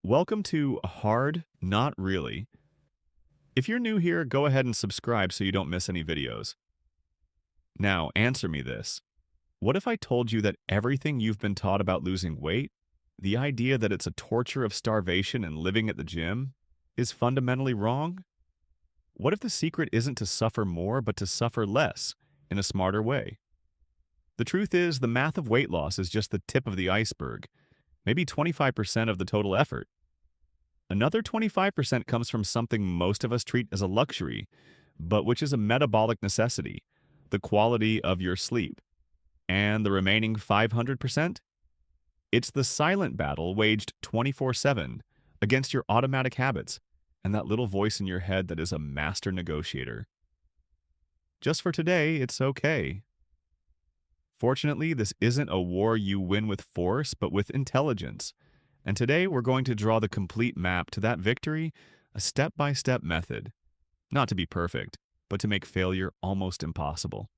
Welcome to Hard Not Really. If you're new here, go ahead and subscribe so you don't miss any videos. Now, answer me this. What if I told you that everything you've been taught about losing weight, the idea that it's a torture of starvation and living at the gym, is fundamentally wrong? What if the secret isn't to suffer more, but to suffer less in a smarter way? The truth is, the math of weight loss is just the tip of the iceberg, maybe 25% of the total effort. Another 25% comes from something most of us treat as a luxury, but which is a metabolic necessity, the quality of your sleep. And the remaining 500%? It's the silent battle waged 24/7 against your automatic habits and that little voice in your head that is a master negotiator. Just for today, it's okay. Fortunately, this isn't a war you win with force, but with intelligence. And today we're going to draw the complete map to that victory, a step-by-step method. Not to be perfect, but to make failure almost impossible.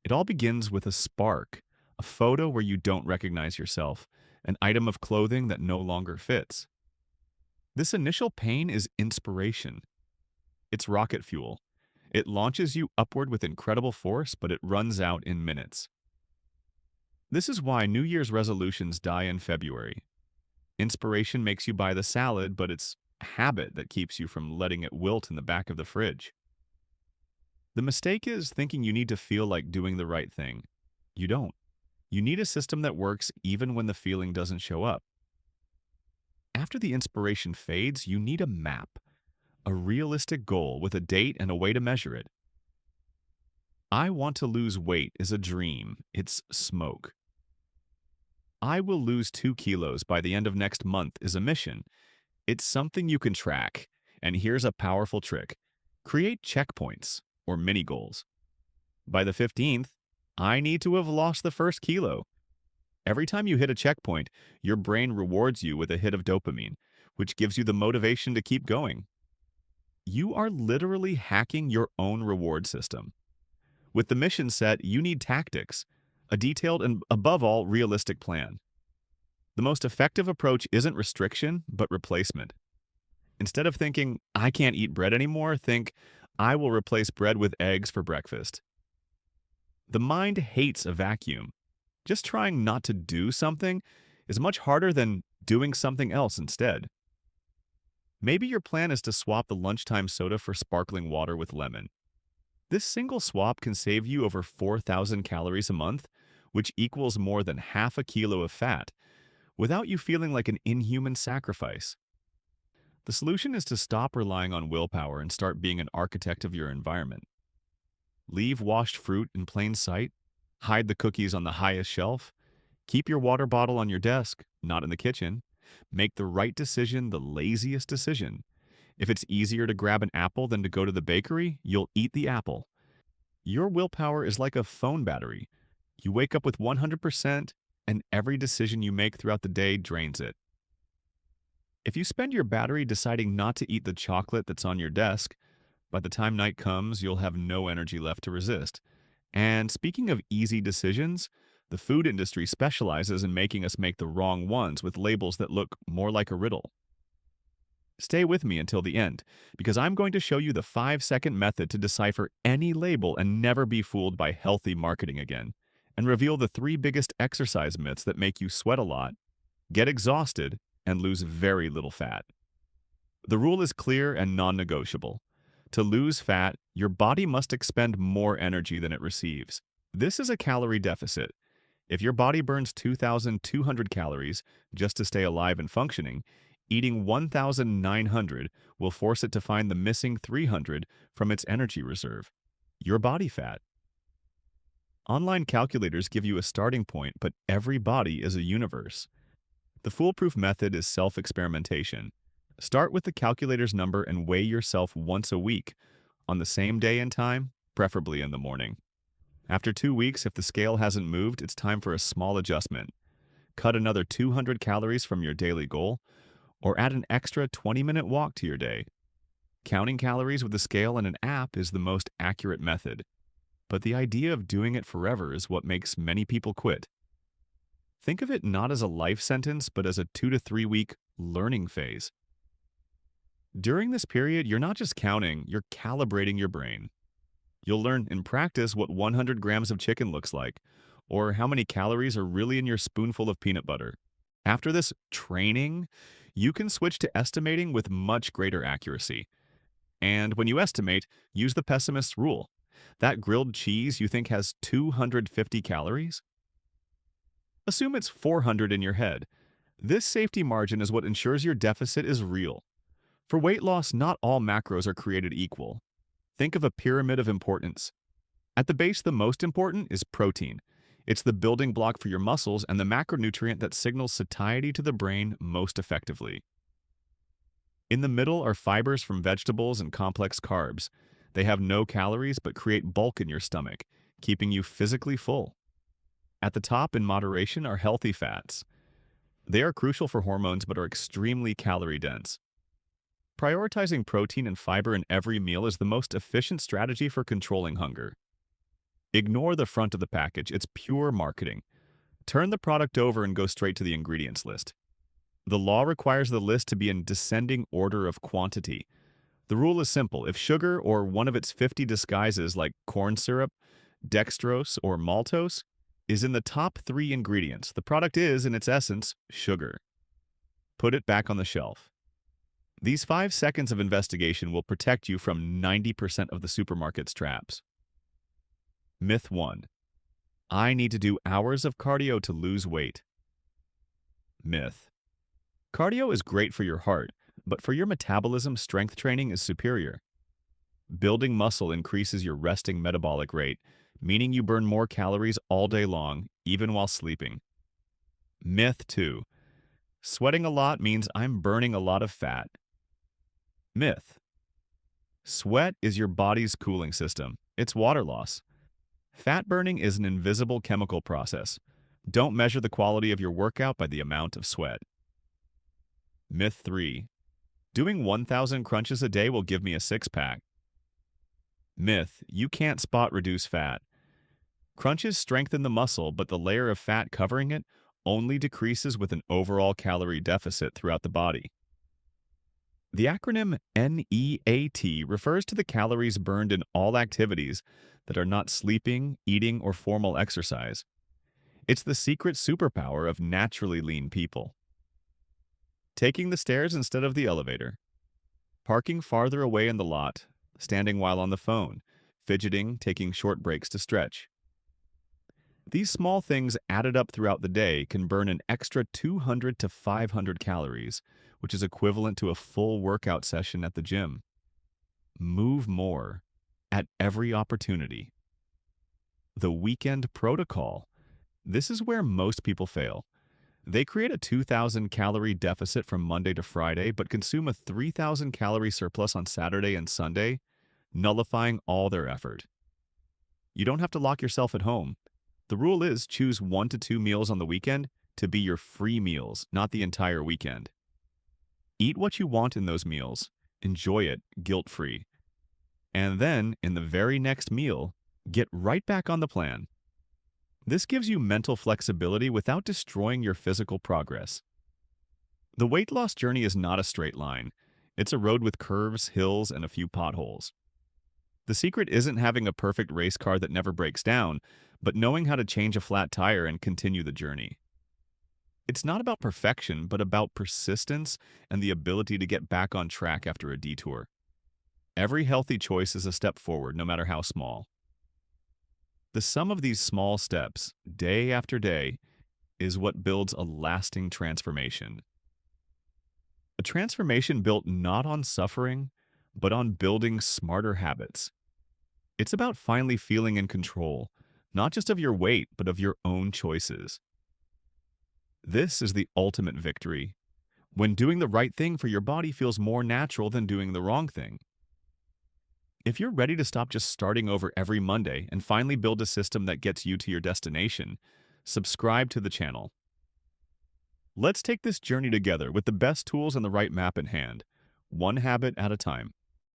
It all begins with a spark, a photo where you don't recognize yourself, an item of clothing that no longer fits. This initial pain is inspiration. It's rocket fuel. It launches you upward with incredible force, but it runs out in minutes. This is why New Year's resolutions die in February. Inspiration makes you buy the salad, but it's habit that keeps you from letting it wilt in the back of the fridge. The mistake is thinking you need to feel like doing the right thing. You don't. You need a system that works even when the feeling doesn't show up. After the inspiration fades, you need a map, a realistic goal with a date and a way to measure it. I want to lose weight is a dream. It's smoke. I will lose 2 kilos by the end of next month is a mission. It's something you can track. And here's a powerful trick. Create checkpoints, or mini goals. By the 15th, I need to have lost the first kilo. Every time you hit a checkpoint, your brain rewards you with a hit of dopamine, which gives you the motivation to keep going. You are literally hacking your own reward system. With the mission set, you need tactics, a detailed and, above all, realistic plan. The most effective approach isn't restriction, but replacement. Instead of thinking, I can't eat bread anymore, think, I will replace bread with eggs for breakfast. The mind hates a vacuum. Just trying not to do something is much harder than doing something else instead. Maybe your plan is to swap the lunchtime soda for sparkling water with lemon. This single swap can save you over 4,000 calories a month, which equals more than half a kilo of fat, without you feeling like an inhuman sacrifice. The solution is to stop relying on willpower and start being an architect of your environment. Leave washed fruit in plain sight, hide the cookies on the highest shelf, keep your water bottle on your desk, not in the kitchen, make the right decision the laziest decision. If it's easier to grab an apple than to go to the bakery, you'll eat the apple. Your willpower is like a phone battery. You wake up with 100%, and every decision you make throughout the day drains it. If you spend your battery deciding not to eat the chocolate that's on your desk, by the time night comes, you'll have no energy left to resist. And speaking of easy decisions, the food industry specializes in making us make the wrong ones with labels that look more like a riddle. Stay with me until the end, because I'm going to show you the 5-second method to decipher any label and never be fooled by healthy marketing again, and reveal the 3 biggest exercise myths that make you sweat a lot, get exhausted, and lose very little fat. The rule is clear and non-negotiable. To lose fat, your body must expend more energy than it receives. This is a calorie deficit. If your body burns 2,200 calories just to stay alive and functioning, eating 1,900 will force it to find the missing 300 from its energy reserve, your body fat. Online calculators give you a starting point, but every body is a universe. The foolproof method is self-experimentation. Start with the calculator's number and weigh yourself once a week, on the same day and time, preferably in the morning. After 2 weeks, if the scale hasn't moved, it's time for a small adjustment. Cut another 200 calories from your daily goal, or add an extra 20-minute walk to your day. Counting calories with a scale and an app is the most accurate method, but the idea of doing it forever is what makes many people quit. Think of it not as a life sentence, but as a 2 to 3 week learning phase. During this period, you're not just counting, you're calibrating your brain. You'll learn in practice what 100 grams of chicken looks like, or how many calories are really in your spoonful of peanut butter. After this training, you can switch to estimating with much greater accuracy. And when you estimate, use the pessimist's rule. That grilled cheese you think has 250 calories? Assume it's 400 in your head. This safety margin is what ensures your deficit is real. For weight loss, not all macros are created equal. Think of a pyramid of importance. At the base, the most important is protein. It's the building block for your muscles and the macronutrient that signals satiety to the brain most effectively. In the middle are fibers from vegetables and complex carbs. They have no calories but create bulk in your stomach, keeping you physically full. At the top, in moderation, are healthy fats. They are crucial for hormones but are extremely calorie-dense. Prioritizing protein and fiber in every meal is the most efficient strategy for controlling hunger. Ignore the front of the package, it's pure marketing. Turn the product over and go straight to the ingredients list. The law requires the list to be in descending order of quantity. The rule is simple. If sugar or one of its 50 disguises like corn syrup, dextrose, or maltose is in the top 3 ingredients, the product is, in its essence, sugar. Put it back on the shelf. These 5 seconds of investigation will protect you from 90% of the supermarket's traps. Myth 1. I need to do hours of cardio to lose weight. Myth. Cardio is great for your heart, but for your metabolism, strength training is superior. Building muscle increases your resting metabolic rate, meaning you burn more calories all day long, even while sleeping. Myth 2. Sweating a lot means I'm burning a lot of fat. Myth. Sweat is your body's cooling system. It's water loss. Fat burning is an invisible chemical process. Don't measure the quality of your workout by the amount of sweat. Myth 3. Doing 1,000 crunches a day will give me a six-pack. Myth. You can't spot reduce fat. Crunches strengthen the muscle, but the layer of fat covering it only decreases with an overall calorie deficit throughout the body. The acronym NEAT refers to the calories burned in all activities that are not sleeping, eating, or formal exercise. It's the secret superpower of naturally lean people. Taking the stairs instead of the elevator. Parking farther away in the lot, standing while on the phone, fidgeting, taking short breaks to stretch. These small things added up throughout the day can burn an extra 200 to 500 calories, which is equivalent to a full workout session at the gym. Move more at every opportunity. The weekend protocol. This is where most people fail. They create a 2,000 calorie deficit from Monday to Friday, but consume a 3,000 calorie surplus on Saturday and Sunday, nullifying all their effort. You don't have to lock yourself at home. The rule is choose 1 to 2 meals on the weekend to be your free meals, not the entire weekend. Eat what you want in those meals. Enjoy it guilt-free. And then, in the very next meal, get right back on the plan. This gives you mental flexibility without destroying your physical progress. The weight loss journey is not a straight line. It's a road with curves, hills, and a few potholes. The secret isn't having a perfect race car that never breaks down, but knowing how to change a flat tire and continue the journey. It's not about perfection, but about persistence and the ability to get back on track after a detour. Every healthy choice is a step forward, no matter how small. The sum of these small steps, day after day, is what builds a lasting transformation. A transformation built not on suffering, but on building smarter habits. It's about finally feeling in control, not just of your weight, but of your own choices. This is the ultimate victory, when doing the right thing for your body feels more natural than doing the wrong thing. If you're ready to stop just starting over every Monday and finally build a system that gets you to your destination, subscribe to the channel. Let's take this journey together with the best tools and the right map in hand, one habit at a time.